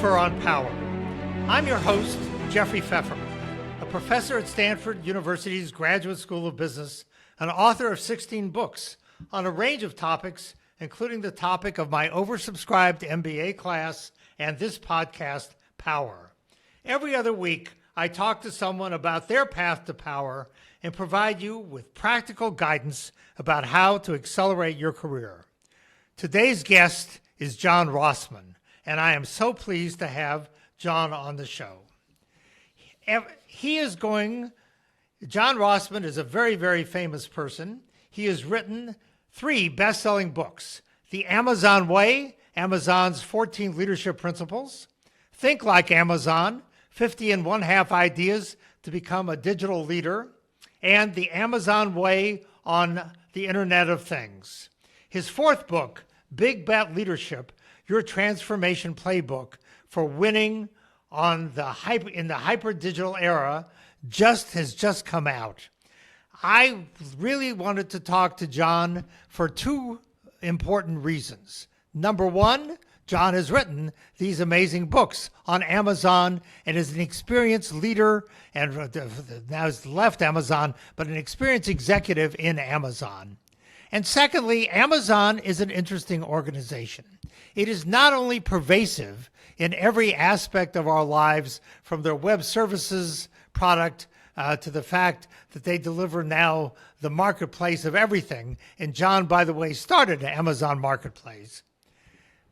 Pfeffer on Power. I'm your host, Jeffrey Pfeffer, a professor at Stanford University's Graduate School of Business, and author of 16 books on a range of topics, including the topic of my oversubscribed MBA class and this podcast, Power. Every other week, I talk to someone about their path to power and provide you with practical guidance about how to accelerate your career. Today's guest is John Rossman, and I am so pleased to have John on the show. John Rossman is a very, very famous person. He has written 3 best-selling books: The Amazon Way, Amazon's 14 Leadership Principles; Think Like Amazon, 50 and One-Half Ideas to Become a Digital Leader; and The Amazon Way on the Internet of Things. His 4th book, Big Bet Leadership, Your Transformation Playbook for Winning in the Hyper-Digital Era, has just come out. I really wanted to talk to John for 2 important reasons. Number 1, John has written these amazing books on Amazon and is an experienced leader, and now has left Amazon, but an experienced executive in Amazon. And secondly, Amazon is an interesting organization. It is not only pervasive in every aspect of our lives, from their web services product to the fact that they deliver now the marketplace of everything. And John, by the way, started Amazon Marketplace.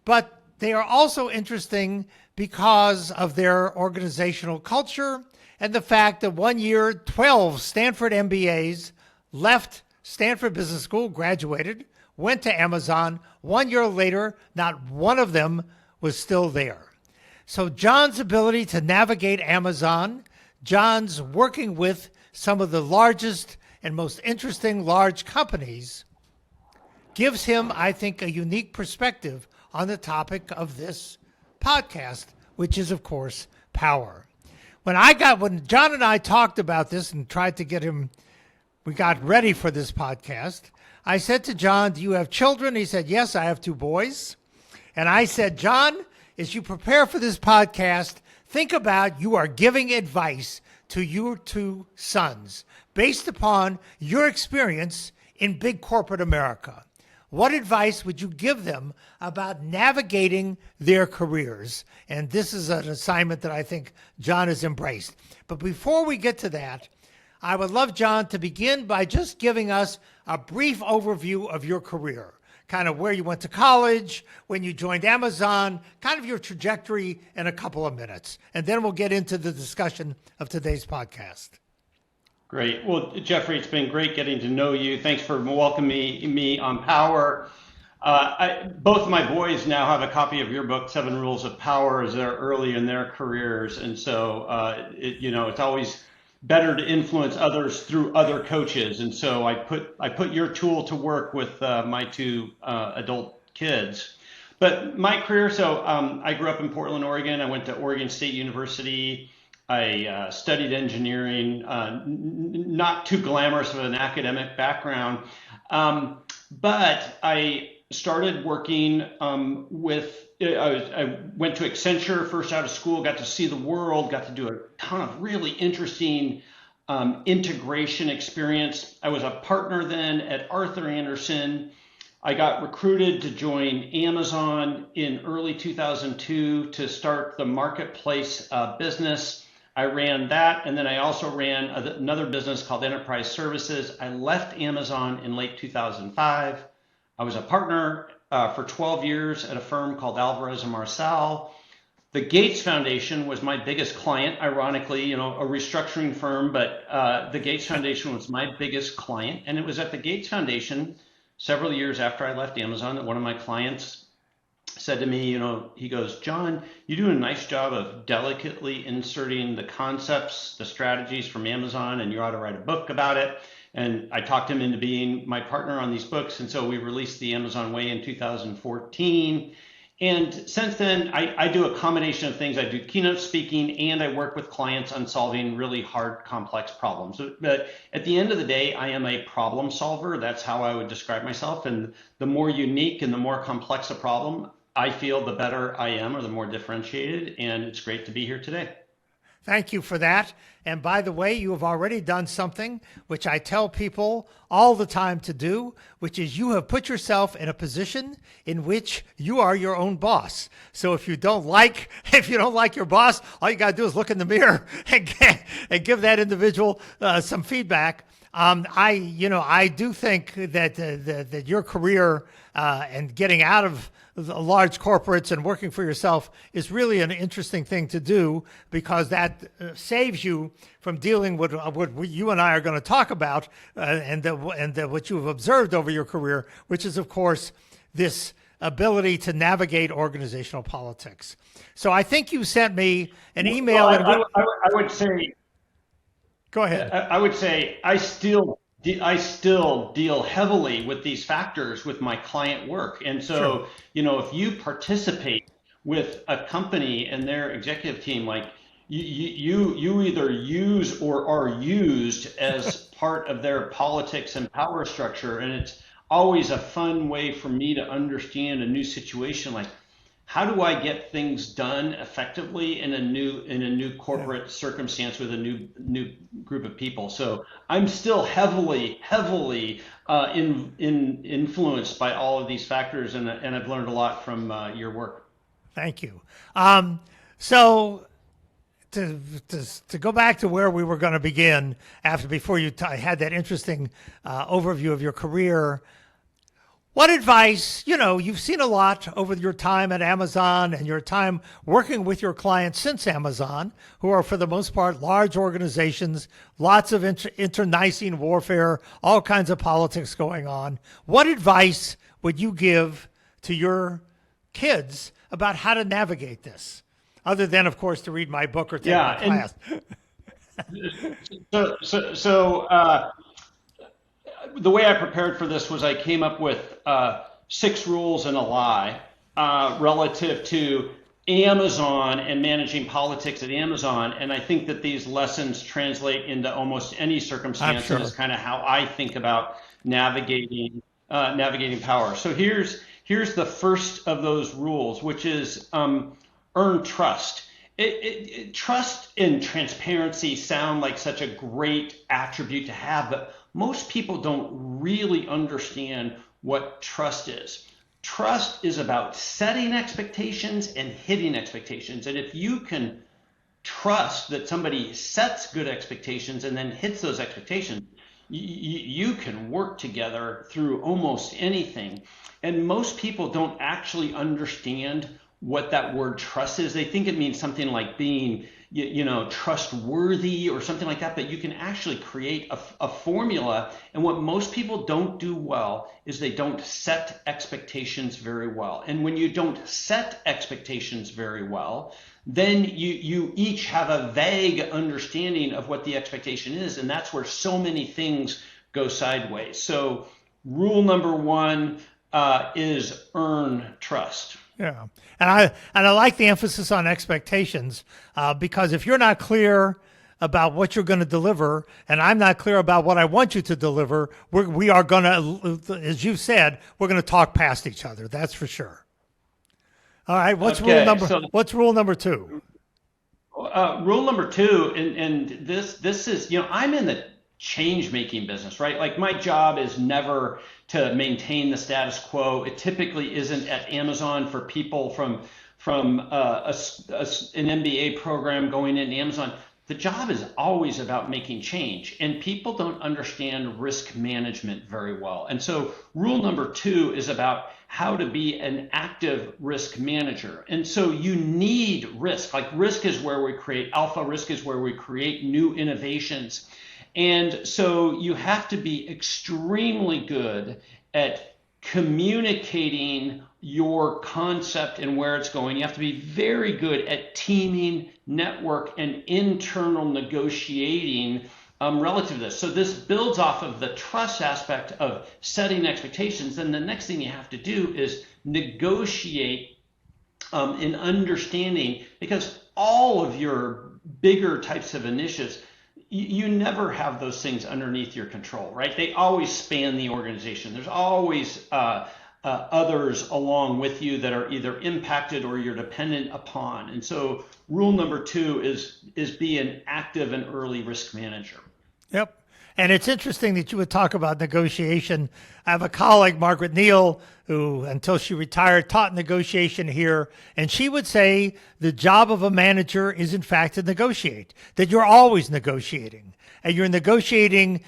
But they are also interesting because of their organizational culture and the fact that one year, 12 Stanford MBAs left Stanford Business School, graduated, went to Amazon. 1 year later, not one of them was still there. So John's ability to navigate Amazon, John's working with some of the largest and most interesting large companies, gives him, I think, a unique perspective on the topic of this podcast, which is, of course, power. When John and I talked about this and tried to get him, we got ready for this podcast, I said to John, "Do you have children?" He said, "Yes, I have 2 boys." And I said, "John, as you prepare for this podcast, think about you are giving advice to your 2 sons based upon your experience in big corporate America. What advice would you give them about navigating their careers?" And this is an assignment that I think John has embraced. But before we get to that, I would love John to begin by just giving us a brief overview of your career, kind of where you went to college, when you joined Amazon, kind of your trajectory in a couple of minutes. And then we'll get into the discussion of today's podcast. Great. Well, Jeffrey, it's been great getting to know you. Thanks for welcoming me on Power. Both of my boys now have a copy of your book, 7 Rules of Power, as they're early in their careers. And so, it's always better to influence others through other coaches. And so I put your tool to work with my 2 adult kids. But my career, I grew up in Portland, Oregon. I went to Oregon State University. I studied engineering, not too glamorous of an academic background, but I started working I went to Accenture first out of school, got to see the world, got to do a ton of really interesting integration experience. I was a partner then at Arthur Andersen. I got recruited to join Amazon in early 2002 to start the marketplace business. I ran that, and then I also ran another business called Enterprise Services. I left Amazon in late 2005. I was a partner for 12 years at a firm called Alvarez & Marsal. The Gates Foundation was my biggest client, ironically, a restructuring firm, but the Gates Foundation was my biggest client. And it was at the Gates Foundation several years after I left Amazon that one of my clients said to me, he goes, "John, you do a nice job of delicately inserting the concepts, the strategies from Amazon, and you ought to write a book about it." And I talked him into being my partner on these books. And so we released The Amazon Way in 2014. And since then, I do a combination of things. I do keynote speaking, and I work with clients on solving really hard, complex problems. But at the end of the day, I am a problem solver. That's how I would describe myself. And the more unique and the more complex a problem, I feel the better I am or the more differentiated. And it's great to be here today. Thank you for that. And by the way, you have already done something which I tell people all the time to do, which is you have put yourself in a position in which you are your own boss. So if you don't like your boss, all you got to do is look in the mirror and give that individual some feedback. I do think that your career and getting out of the large corporates and working for yourself is really an interesting thing to do, because that saves you from dealing with what you and I are going to talk about, and what you have observed over your career, which is, of course, this ability to navigate organizational politics. So I think you sent me an email. Well, I would say, Go ahead. I would say I still deal heavily with these factors with my client work. And Sure. so, if you participate with a company and their executive team, like you either use or are used as part of their politics and power structure. And it's always a fun way for me to understand a new situation. Like, how do I get things done effectively in a new Yeah. corporate circumstance with a new group of people? So I'm still heavily influenced by all of these factors, and I've learned a lot from your work. Thank you. So to go back to where we were going to begin before you had that interesting overview of your career, what advice, you've seen a lot over your time at Amazon and your time working with your clients since Amazon, who are for the most part large organizations, lots of internecine warfare, all kinds of politics going on. What advice would you give to your kids about how to navigate this? Other than, of course, to read my book or take my Yeah, and class. so the way I prepared for this was I came up with 6 rules and a lie relative to Amazon and managing politics at Amazon. And I think that these lessons translate into almost any I'm circumstance, and is sure. kind of how I think about navigating power. So here's the first of those rules, which is earn trust. Trust and transparency sound like such a great attribute to have, but most people don't really understand what trust is. Trust is about setting expectations and hitting expectations. And if you can trust that somebody sets good expectations and then hits those expectations, you can work together through almost anything. And most people don't actually understand what that word trust is. They think it means something like being, trustworthy or something like that, but you can actually create a formula. And what most people don't do well is they don't set expectations very well. And when you don't set expectations very well, then you each have a vague understanding of what the expectation is. And that's where so many things go sideways. So rule number one is earn trust. Yeah, and I like the emphasis on expectations, because if you're not clear about what you're going to deliver, and I'm not clear about what I want you to deliver, we are going to, as you said, we're going to talk past each other. That's for sure. All right, Okay, so what's rule number two? rule number two, and this is, I'm in the change making business, right? Like, my job is never to maintain the status quo. It typically isn't at Amazon for people from an MBA program going into Amazon. The job is always about making change, and people don't understand risk management very well. And so rule number two is about how to be an active risk manager. And so you need risk. Like, risk is where we create alpha, risk is where we create new innovations. And so you have to be extremely good at communicating your concept and where it's going. You have to be very good at teaming, network, and internal negotiating relative to this. So this builds off of the trust aspect of setting expectations. And the next thing you have to do is negotiate in understanding, because all of your bigger types of initiatives, you never have those things underneath your control, right? They always span the organization. There's always others along with you that are either impacted or you're dependent upon. And so rule number two is be an active and early risk manager. Yep. And it's interesting that you would talk about negotiation. I have a colleague, Margaret Neal, who, until she retired, taught negotiation here. And she would say the job of a manager is, in fact, to negotiate, that you're always negotiating. And you're negotiating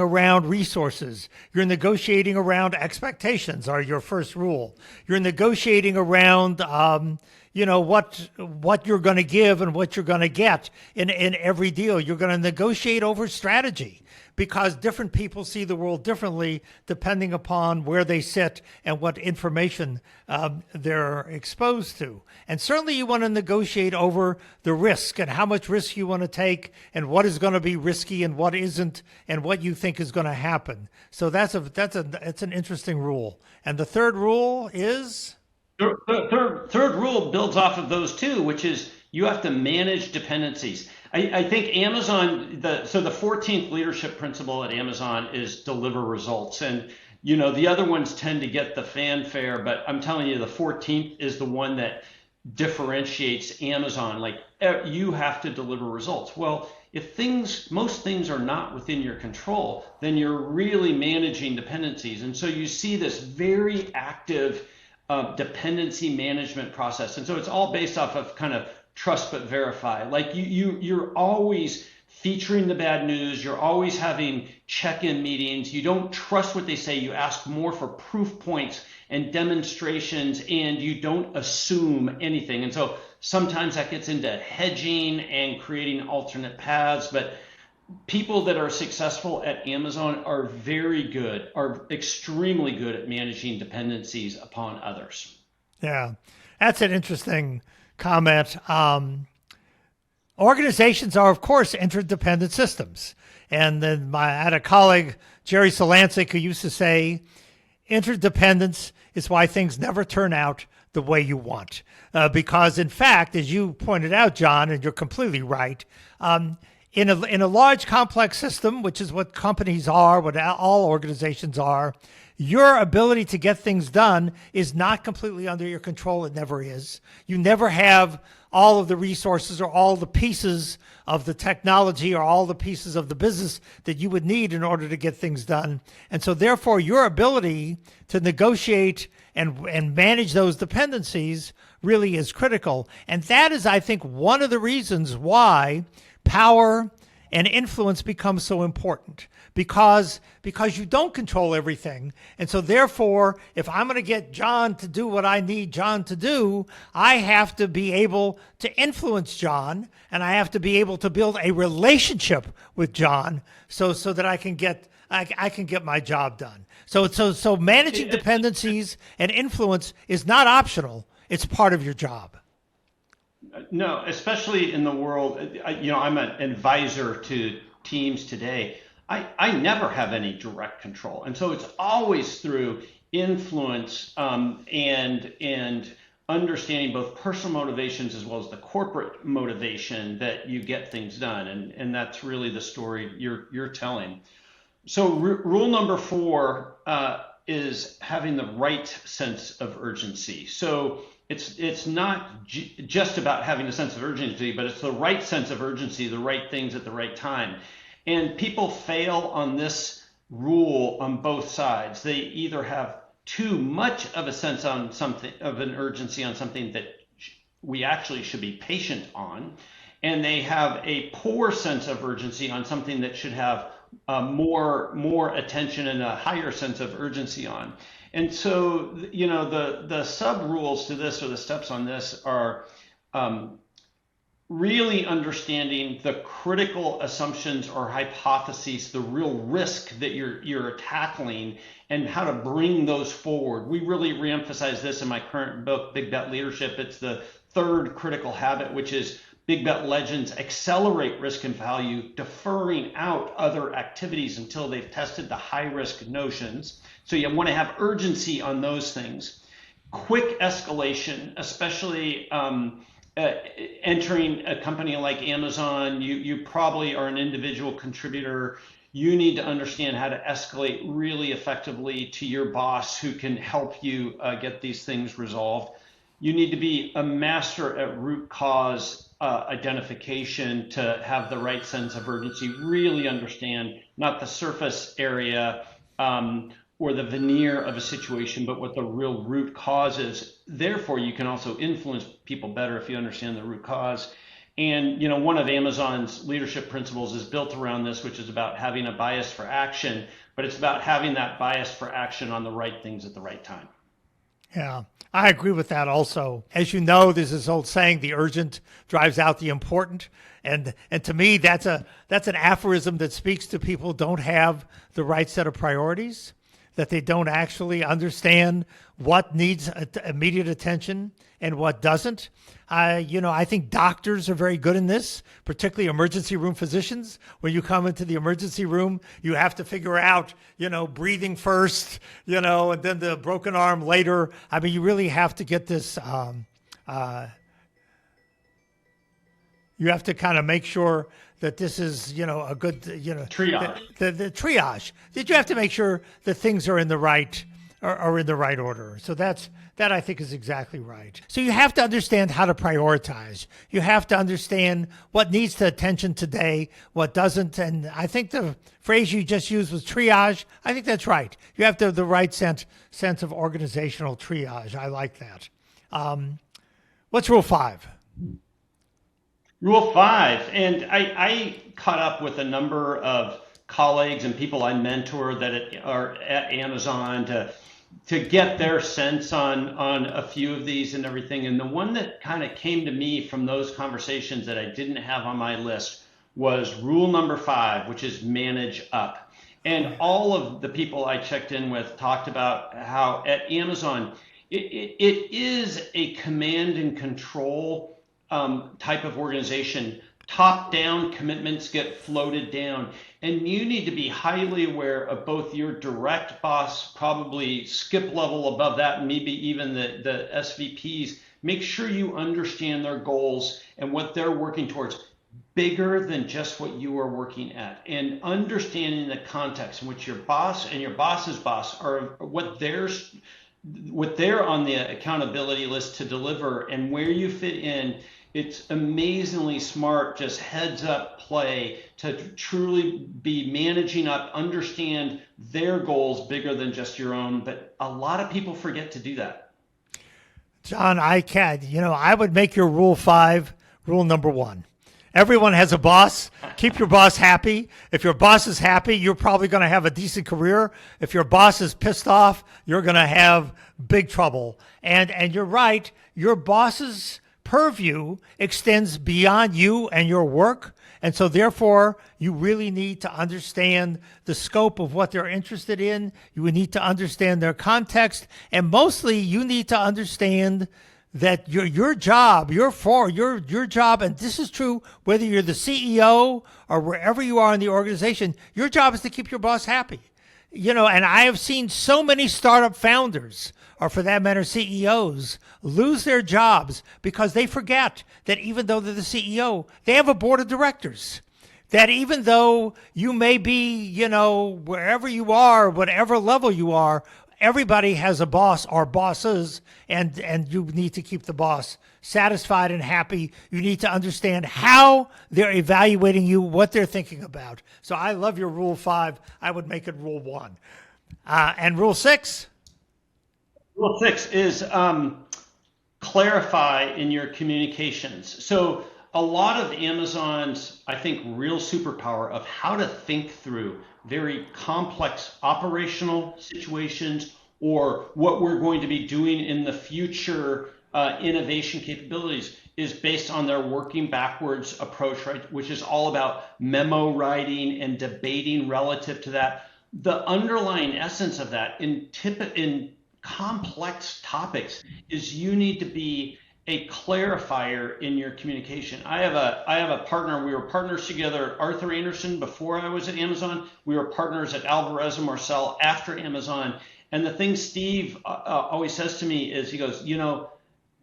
around resources. You're negotiating around expectations are your first rule. You're negotiating around what you're going to give and what you're going to get in every deal. You're going to negotiate over strategy because different people see the world differently depending upon where they sit and what information they're exposed to. And certainly you want to negotiate over the risk and how much risk you want to take and what is going to be risky and what isn't and what you think is going to happen. So that's an interesting rule. And the third rule is? Third rule builds off of those two, which is you have to manage dependencies. I think Amazon, the 14th leadership principle at Amazon is deliver results. And, the other ones tend to get the fanfare, but I'm telling you, the 14th is the one that differentiates Amazon. Like you have to deliver results. Well, if most things are not within your control, then you're really managing dependencies. And so you see this very active dependency management process. And so it's all based off of kind of trust but verify. Like you're always featuring the bad news. You're always having check-in meetings. You don't trust what they say. You ask more for proof points and demonstrations, and you don't assume anything. And so sometimes that gets into hedging and creating alternate paths. But people that are successful at Amazon are extremely good at managing dependencies upon others. Yeah, that's an interesting comment. Organizations are, of course, interdependent systems. And then I had a colleague, Jerry Solancic, who used to say, interdependence is why things never turn out the way you want. Because, in fact, as you pointed out, John, and you're completely right, in a large complex system, which is what companies are, what all organizations are, your ability to get things done is not completely under your control. It never is. You never have all of the resources or all the pieces of the technology or all the pieces of the business that you would need in order to get things done. And so therefore, your ability to negotiate and manage those dependencies really is critical. And that is, I think, one of the reasons why power and influence becomes so important because you don't control everything. And so therefore, if I'm going to get John to do what I need John to do, I have to be able to influence John, and I have to be able to build a relationship with John so that I can get my job done. So managing dependencies and influence is not optional. It's part of your job. No, especially in the world, I'm an advisor to teams today. I never have any direct control. And so it's always through influence and understanding both personal motivations as well as the corporate motivation that you get things done. And that's really the story you're telling. So rule number 4 is having the right sense of urgency. So it's not just about having a sense of urgency, but it's the right sense of urgency, the right things at the right time. And people fail on this rule on both sides. They either have too much of a sense on something of an urgency on something that we actually should be patient on, and they have a poor sense of urgency on something that should have more attention and a higher sense of urgency on. And so, the sub rules to this, or the steps on this, are really understanding the critical assumptions or hypotheses, the real risk that you're tackling, and how to bring those forward. We really reemphasize this in my current book, Big Bet Leadership. It's the third critical habit, which is Big Bet legends accelerate risk and value, deferring out other activities until they've tested the high risk notions. So you want to have urgency on those things. Quick escalation, especially entering a company like Amazon. You probably are an individual contributor. You need to understand how to escalate really effectively to your boss who can help you get these things resolved. You need to be a master at root cause identification to have the right sense of urgency, really understand not the surface area or the veneer of a situation, but what the real root cause is. Therefore, you can also influence people better if you understand the root cause. And one of Amazon's leadership principles is built around this, which is about having a bias for action, but it's about having that bias for action on the right things at the right time. Yeah, I agree with that also. As you know, there's this old saying, the urgent drives out the important. And to me, that's an aphorism that speaks to people who don't have the right set of priorities, that they don't actually understand what needs immediate attention and what doesn't. I think doctors are very good in this, particularly emergency room physicians. When you come into the emergency room, you have to figure out, breathing first, and then the broken arm later. I mean, you really have to get this. You have to kind of make sure that this is, a good, Triage. The triage. That you have to make sure that things are in the right are in the right order. So that I think is exactly right. So you have to understand how to prioritize. You have to understand what needs the attention today, what doesn't. And I think the phrase you just used was triage. I think that's right. You have to have the right sense of organizational triage. I like that. What's rule 5? Rule 5, and I caught up with a number of colleagues and people I mentor that are at Amazon to get their sense on a few of these and everything. And the one that kind of came to me from those conversations that I didn't have on my list was rule number 5, which is manage up. And all of the people I checked in with talked about how at Amazon, it is a command and control type of organization. Top-down commitments get floated down, and you need to be highly aware of both your direct boss, probably skip level above that, and maybe even the SVPs. Make sure you understand their goals and what they're working towards, bigger than just what you are working at, and understanding the context in which your boss and your boss's boss are, what they're on the accountability list to deliver, and where you fit in. It's amazingly smart, just heads up play to truly be managing up, understand their goals bigger than just your own. But a lot of people forget to do that. John, I would make your rule 5 rule number 1. Everyone has a boss. Keep your boss happy. If your boss is happy, you're probably going to have a decent career. If your boss is pissed off, you're going to have big trouble. And you're right. Your boss's purview extends beyond you and your work. And so therefore, you really need to understand the scope of what they're interested in. You need to understand their context. And mostly, you need to understand that your job, your job, and this is true whether you're the CEO or wherever you are in the organization, your job is to keep your boss happy. And I have seen so many startup founders, or for that matter, CEOs, lose their jobs because they forget that even though they're the CEO, they have a board of directors. That even though you may be, wherever you are, whatever level you are, everybody has a boss or bosses, and you need to keep the boss satisfied and happy. You need to understand how they're evaluating you, what they're thinking about. So I love your rule 5. I would make it rule 1. And rule 6? Rule 6 is clarify in your communications. So a lot of Amazon's, I think, real superpower of how to think through very complex operational situations or what we're going to be doing in the future innovation capabilities is based on their working backwards approach, right? Which is all about memo writing and debating relative to that. The underlying essence of that in complex topics is you need to be a clarifier in your communication. I have a partner. We were partners together at Arthur Andersen before I was at Amazon. We were partners at Alvarez and Marcel after Amazon. And the thing Steve always says to me is, he goes,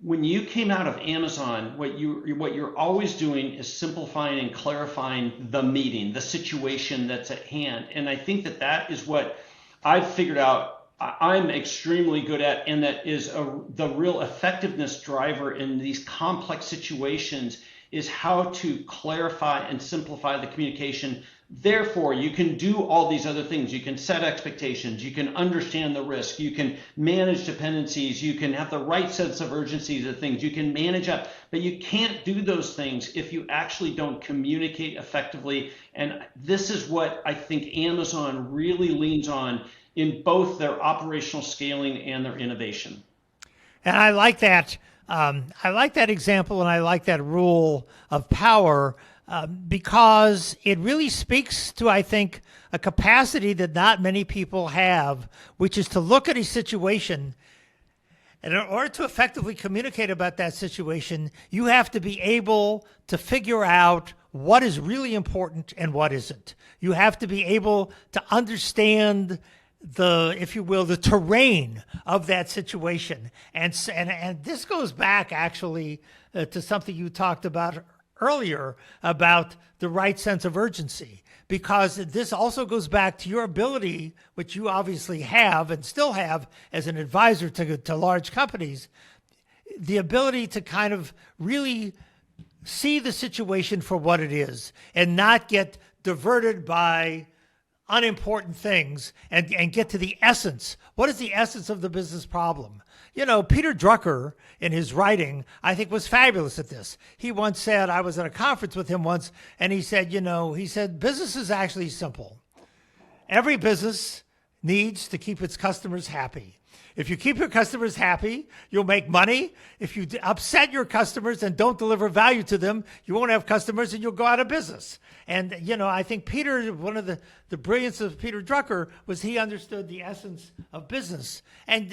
when you came out of Amazon, what you're always doing is simplifying and clarifying the meeting, the situation that's at hand. And I think that that is what I've figured out I'm extremely good at, and that is the real effectiveness driver in these complex situations is how to clarify and simplify the communication. Therefore, you can do all these other things. You can set expectations. You can understand the risk. You can manage dependencies. You can have the right sense of urgency of things. You can manage up. But you can't do those things if you actually don't communicate effectively. And this is what I think Amazon really leans on in both their operational scaling and their innovation. And I like that. I like that example, and I like that rule of power because it really speaks to, I think, a capacity that not many people have, which is to look at a situation. And in order to effectively communicate about that situation, you have to be able to figure out what is really important and what isn't. You have to be able to understand the, if you will, the terrain of that situation. And this goes back actually to something you talked about earlier about the right sense of urgency, because this also goes back to your ability, which you obviously have and still have as an advisor to large companies, the ability to kind of really see the situation for what it is and not get diverted by unimportant things and get to the essence. What is the essence of the business problem? You know, Peter Drucker, in his writing, I think was fabulous at this. He once said, I was at a conference with him once, and he said, business is actually simple. Every business needs to keep its customers happy. If you keep your customers happy, you'll make money. If you upset your customers and don't deliver value to them, you won't have customers and you'll go out of business. And, I think Peter, one of the brilliance of Peter Drucker was he understood the essence of business. And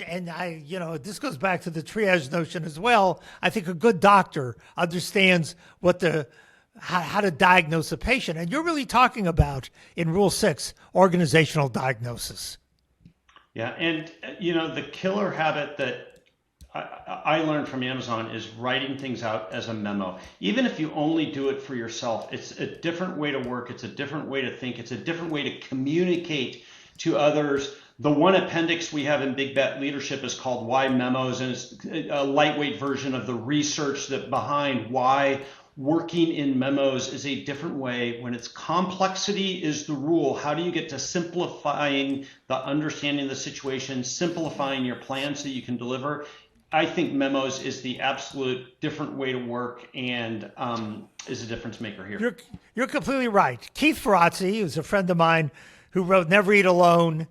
this goes back to the triage notion as well. I think a good doctor understands how to diagnose a patient. And you're really talking about, in Rule 6, organizational diagnosis. Yeah, and the killer habit that I learned from Amazon is writing things out as a memo. Even if you only do it for yourself, it's a different way to work. It's a different way to think. It's a different way to communicate to others. The one appendix we have in Big Bet Leadership is called Why Memos, and it's a lightweight version of the research that behind why working in memos is a different way. When it's complexity is the rule, how do you get to simplifying the understanding of the situation, simplifying your plan so you can deliver? I think memos is the absolute different way to work and is a difference maker here. You're completely right. Keith Ferrazzi, who's a friend of mine who wrote Never Eat Alone,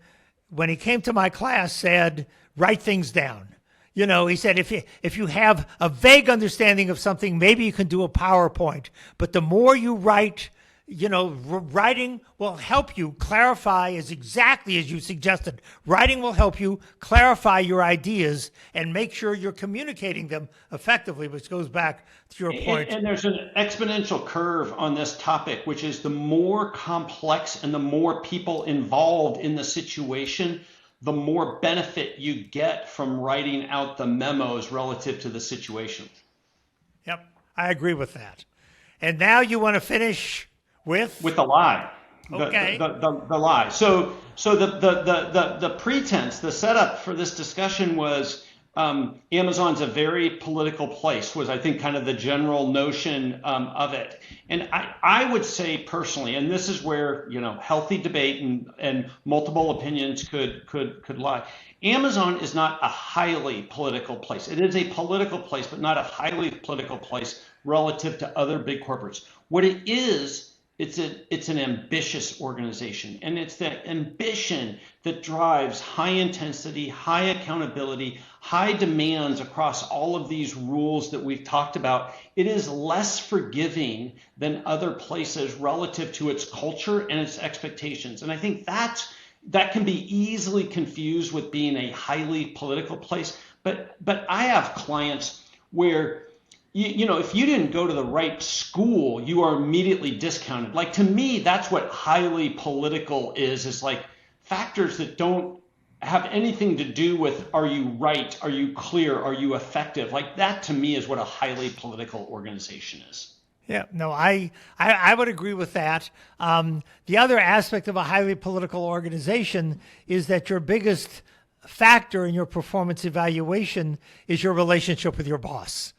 when he came to my class said, write things down. He said, if you have a vague understanding of something, maybe you can do a PowerPoint. But the more you write, writing will help you clarify exactly as you suggested. Writing will help you clarify your ideas and make sure you're communicating them effectively, which goes back to your point. And there's an exponential curve on this topic, which is the more complex and the more people involved in the situation, the more benefit you get from writing out the memos relative to the situation. Yep, I agree with that. And now you want to finish with the lie. Okay. The lie. So the pretense, the setup for this discussion was Amazon's a very political place, was I think kind of the general notion of it. And I would say personally, and this is where healthy debate and multiple opinions could lie. Amazon is not a highly political place. It is a political place, but not a highly political place relative to other big corporates. What it is, it's an ambitious organization, and it's that ambition that drives high intensity, high accountability, high demands across all of these rules that we've talked about. It is less forgiving than other places relative to its culture and its expectations. And I think that can be easily confused with being a highly political place. But I have clients where if you didn't go to the right school, you are immediately discounted. Like, to me, that's what highly political is like factors that don't have anything to do with, are you right? Are you clear? Are you effective? Like that to me is what a highly political organization is. Yeah, no, I would agree with that. The other aspect of a highly political organization is that your biggest factor in your performance evaluation is your relationship with your boss.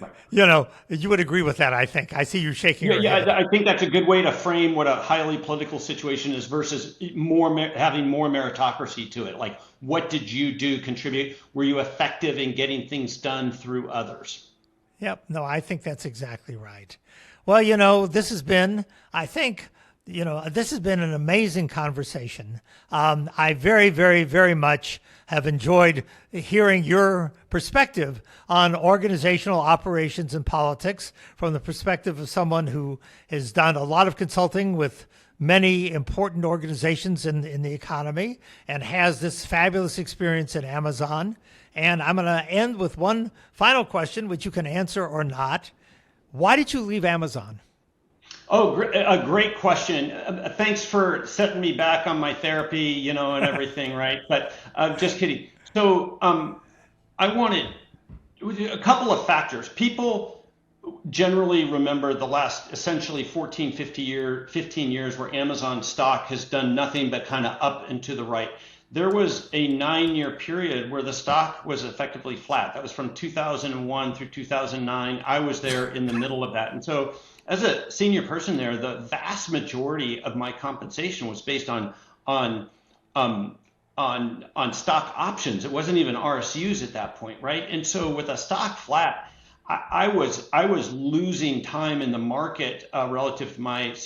Right. You would agree with that, I think. I see you shaking Yeah, your yeah, head. I think that's a good way to frame what a highly political situation is versus having more meritocracy to it. Like, what did you do, contribute? Were you effective in getting things done through others? Yep. No, I think that's exactly right. Well, this has been, I think, this has been an amazing conversation. I very, very, very much have enjoyed hearing your perspective on organizational operations and politics from the perspective of someone who has done a lot of consulting with many important organizations in the economy and has this fabulous experience at Amazon. And I'm going to end with one final question, which you can answer or not. Why did you leave Amazon? Oh, a great question. Thanks for setting me back on my therapy, and everything, right? But just kidding. So I wanted a couple of factors. People generally remember the last essentially 15 years where Amazon stock has done nothing but kind of up and to the right. There was a 9-year period where the stock was effectively flat. That was from 2001 through 2009. I was there in the middle of that. And so as a senior person there, the vast majority of my compensation was based on stock options. It wasn't even RSUs at that point, right? And so with a stock flat, I was losing time in the market relative to my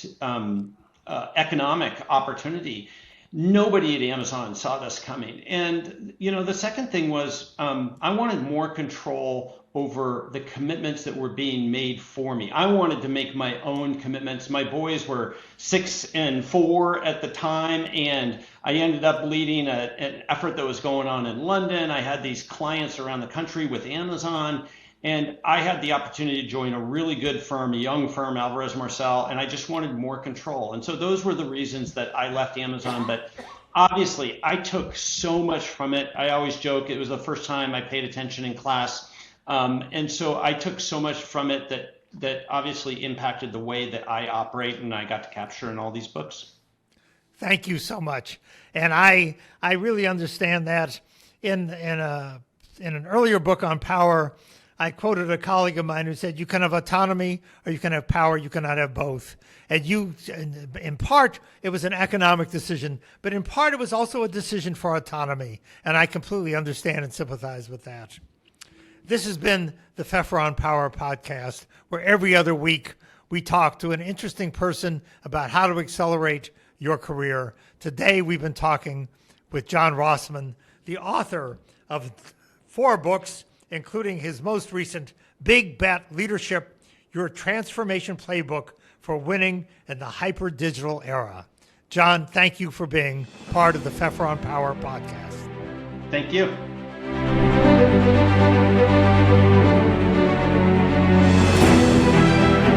economic opportunity. Nobody at Amazon saw this coming. And, the second thing was I wanted more control over the commitments that were being made for me. I wanted to make my own commitments. My boys were 6 and 4 at the time, and I ended up leading an effort that was going on in London. I had these clients around the country with Amazon, and I had the opportunity to join a really good firm, a young firm, Alvarez Marcel, and I just wanted more control. And so those were the reasons that I left Amazon. But obviously, I took so much from it. I always joke it was the first time I paid attention in class. And so I took so much from it that obviously impacted the way that I operate and I got to capture in all these books. Thank you so much. And I really understand that. In an earlier book on power, I quoted a colleague of mine who said, you can have autonomy or you can have power, you cannot have both. And in part, it was an economic decision, but in part, it was also a decision for autonomy. And I completely understand and sympathize with that. This has been the Pfeffer on Power podcast, where every other week we talk to an interesting person about how to accelerate your career. Today, we've been talking with John Rossman, the author of 4 books, including his most recent Big Bet Leadership, Your Transformation Playbook for Winning in the Hyper-Digital Era. John, thank you for being part of the Pfeffer on Power podcast. Thank you.